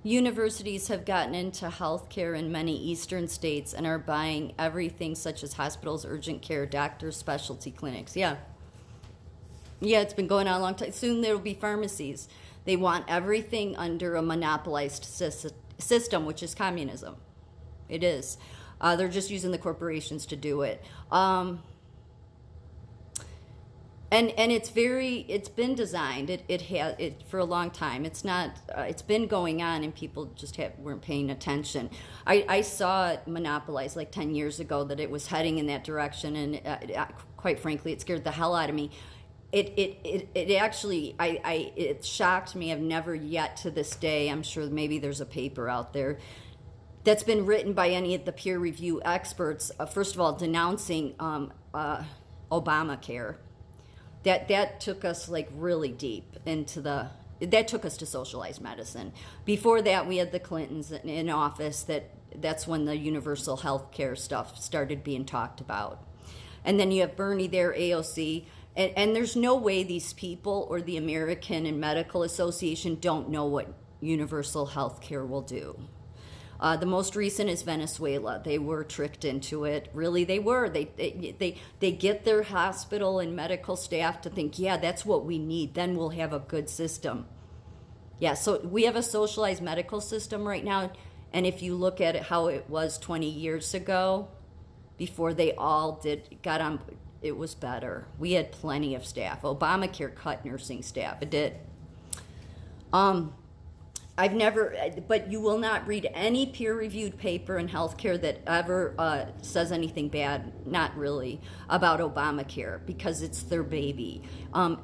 Universities have gotten into healthcare in many eastern states and are buying everything such as hospitals, urgent care, doctors, specialty clinics. Yeah. Yeah, it's been going on a long time. Soon there will be pharmacies. They want everything under a monopolized system, which is communism. It is. They're just using the corporations to do it. And it's been designed. It has it for a long time. It's not. It's been going on, and people just weren't paying attention. I saw it monopolized like 10 years ago that it was heading in that direction, and quite frankly, it scared the hell out of me. It actually it shocked me. I've never yet to this day. I'm sure maybe there's a paper out there that's been written by any of the peer review experts. First of all, denouncing Obamacare. That took us like really deep into that took us to socialized medicine. Before that, we had the Clintons in office. That's when the universal health care stuff started being talked about. And then you have Bernie there, AOC, and there's no way these people or the American and Medical Association don't know what universal health care will do. The most recent is Venezuela. They were tricked into it. Really, they were. They get their hospital and medical staff to think, yeah, that's what we need. Then we'll have a good system. Yeah, so we have a socialized medical system right now. And if you look at it how it was 20 years ago, before they all got on, it was better. We had plenty of staff. Obamacare cut nursing staff. It did. But you will not read any peer-reviewed paper in healthcare that ever says anything bad, not really, about Obamacare, because it's their baby.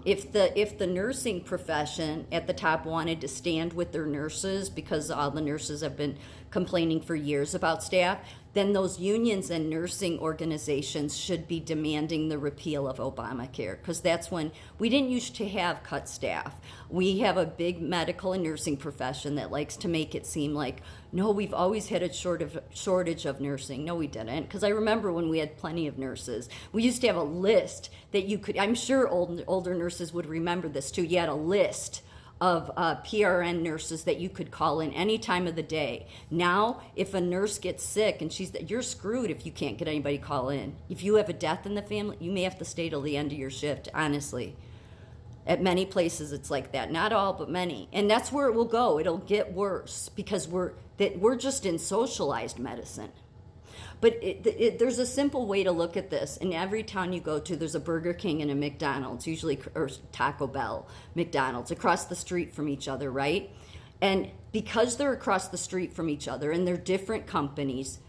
If the nursing profession at the top wanted to stand with their nurses, because all the nurses have been complaining for years about staff, then those unions and nursing organizations should be demanding the repeal of Obamacare, because that's when we didn't used to have cut staff. We have a big medical and nursing profession that likes to make it seem like, no, we've always had a shortage of nursing. No, we didn't, because I remember when we had plenty of nurses. We used to have a list that you could, I'm sure older nurses would remember this too. You had a list of PRN nurses that you could call in any time of the day. Now, if a nurse gets sick and you're screwed if you can't get anybody to call in. If you have a death in the family, you may have to stay till the end of your shift, honestly. At many places it's like that. Not all, but many. And that's where it will go. It'll get worse because we're just in socialized medicine. But there's a simple way to look at this. In every town you go to, there's a Burger King and a McDonald's, usually, or Taco Bell, McDonald's, across the street from each other, right? And because they're across the street from each other and they're different companies,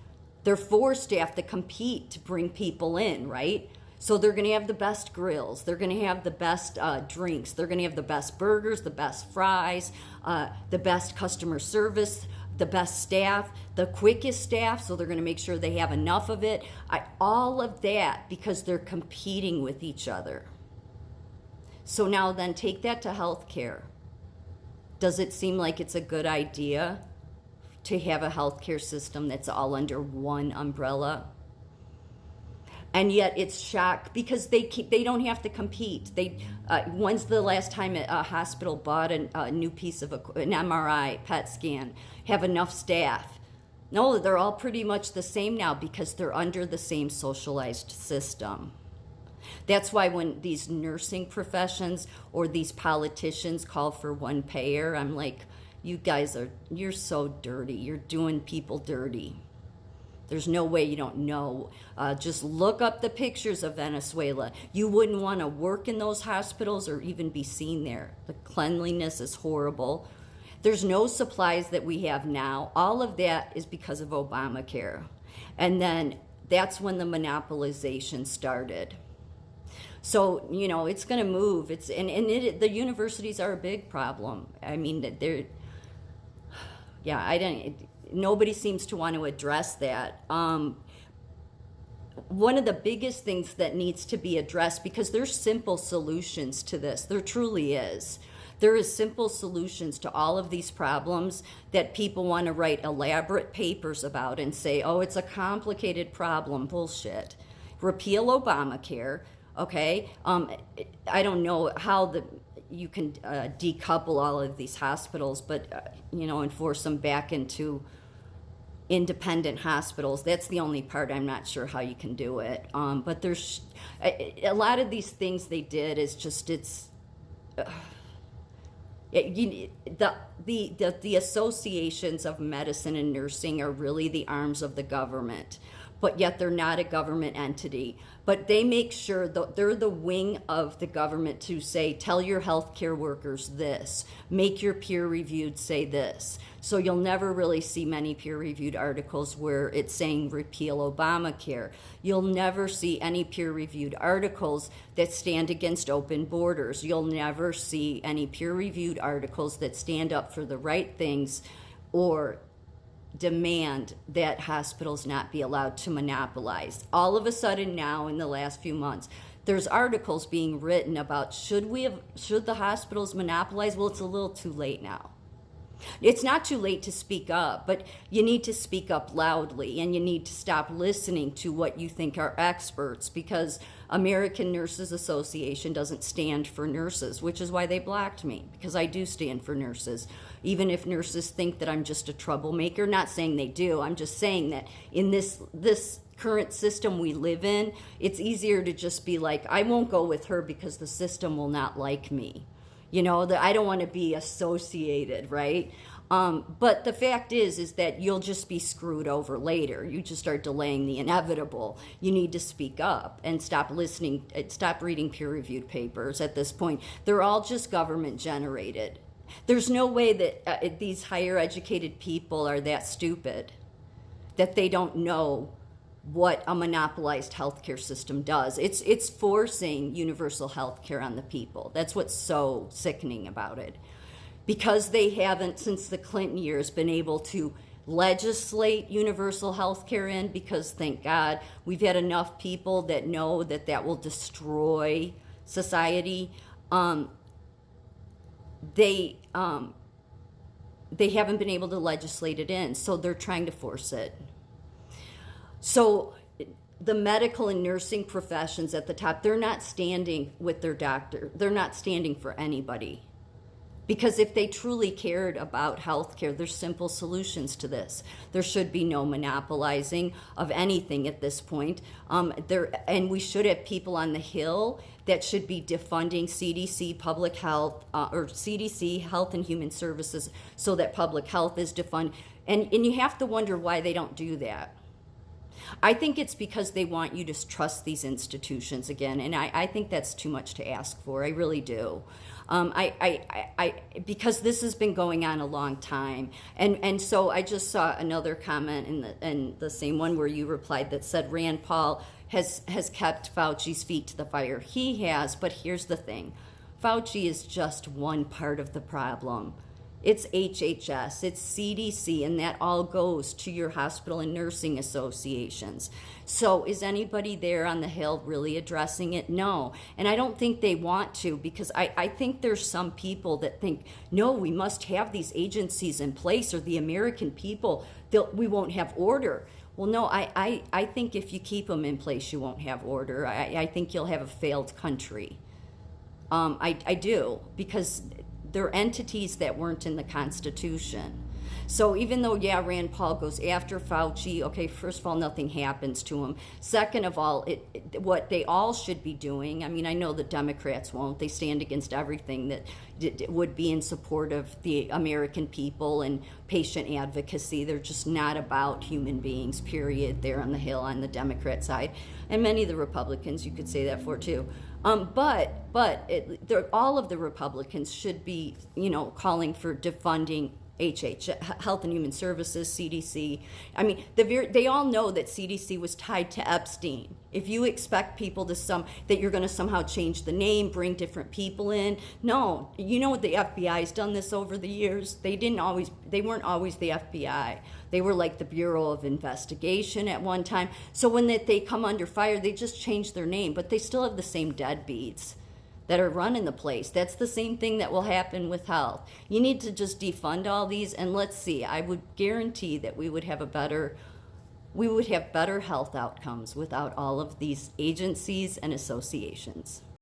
they're forced to have to compete to bring people in, right? So they're going to have the best grills. They're going to have the best drinks. They're going to have the best burgers, the best fries, the best customer service, the best staff, the quickest staff, so they're going to make sure they have enough of it. All of that because they're competing with each other. So now then take that to healthcare. Does it seem like it's a good idea to have a healthcare system that's all under one umbrella? And yet it's shock because they don't have to compete. When's the last time a hospital bought a new piece of an MRI, PET scan, have enough staff? No, they're all pretty much the same now because they're under the same socialized system. That's why when these nursing professions or these politicians call for one payer, I'm like, you guys you're so dirty. You're doing people dirty. There's no way you don't know. Just look up the pictures of Venezuela. You wouldn't want to work in those hospitals or even be seen there. The cleanliness is horrible. There's no supplies that we have now. All of that is because of Obamacare. And then that's when the monopolization started. So, it's going to move. The universities are a big problem. I mean, nobody seems to want to address that. One of the biggest things that needs to be addressed, because there's simple solutions to this, there truly is. There is simple solutions to all of these problems that people want to write elaborate papers about and say, oh, it's a complicated problem. Bullshit. Repeal Obamacare, okay? I don't know how you can decouple all of these hospitals, but and force them back into independent hospitals. That's the only part I'm not sure how you can do it. But there's a lot of these things they did is just the associations of medicine and nursing are really the arms of the government, but yet they're not a government entity. But they make sure that they're the wing of the government to say, tell your healthcare workers this, make your peer-reviewed say this. So you'll never really see many peer-reviewed articles where it's saying repeal Obamacare. You'll never see any peer-reviewed articles that stand against open borders. You'll never see any peer-reviewed articles that stand up for the right things or demand that hospitals not be allowed to monopolize. All of a sudden now, in the last few months, there's articles being written about should the hospitals monopolize? Well, it's a little too late now. It's not too late to speak up, but you need to speak up loudly, and you need to stop listening to what you think are experts, because American Nurses Association doesn't stand for nurses, which is why they blocked me, because I do stand for nurses. Even if nurses think that I'm just a troublemaker, not saying they do, I'm just saying that in this current system we live in, it's easier to just be like, I won't go with her because the system will not like me. That I don't want to be associated, right? But the fact is that you'll just be screwed over later. You just start delaying the inevitable. You need to speak up and stop reading peer-reviewed papers at this point. They're all just government generated. There's no way that these higher educated people are that stupid that they don't know what a monopolized healthcare system does. It's forcing universal healthcare on the people. That's what's so sickening about it. Because they haven't, since the Clinton years, been able to legislate universal healthcare in, because thank God we've had enough people that know that will destroy society. They haven't been able to legislate it in, so they're trying to force it. So the medical and nursing professions at the top, they're not standing with their doctor. They're not standing for anybody. Because if they truly cared about healthcare, there's simple solutions to this. There should be no monopolizing of anything at this point. And we should have people on the Hill that should be defunding CDC public health, or CDC Health and Human Services, so that public health is defunded. And you have to wonder why they don't do that. I think it's because they want you to trust these institutions again, and I think that's too much to ask for. I really do. Because this has been going on a long time, and so I just saw another comment in the same one where you replied that said Rand Paul has kept Fauci's feet to the fire. He has, but here's the thing: Fauci is just one part of the problem. It's HHS, it's CDC, and that all goes to your hospital and nursing associations. So is anybody there on the Hill really addressing it? No. And I don't think they want to, because I think there's some people that think, no, we must have these agencies in place, or the American people, we won't have order. Well, no, I think if you keep them in place, you won't have order. I think you'll have a failed country. I do, because they're entities that weren't in the Constitution. So even though, Rand Paul goes after Fauci, okay, first of all, nothing happens to him. Second of all, what they all should be doing, I mean, I know the Democrats won't. They stand against everything that would be in support of the American people and patient advocacy. They're just not about human beings, period. They're on the Hill on the Democrat side. And many of the Republicans, you could say that for too. But all of the Republicans should be, calling for defunding Health and Human Services, CDC. I mean, they all know that CDC was tied to Epstein. If you expect people that you're going to somehow change the name, bring different people in, no. You know what the FBI's done this over the years? They weren't always the FBI. They were like the Bureau of Investigation at one time. So when they come under fire, they just change their name, but they still have the same deadbeats that are running the place. That's the same thing that will happen with health. You need to just defund all these, and let's see. I would guarantee that we would have better health outcomes without all of these agencies and associations.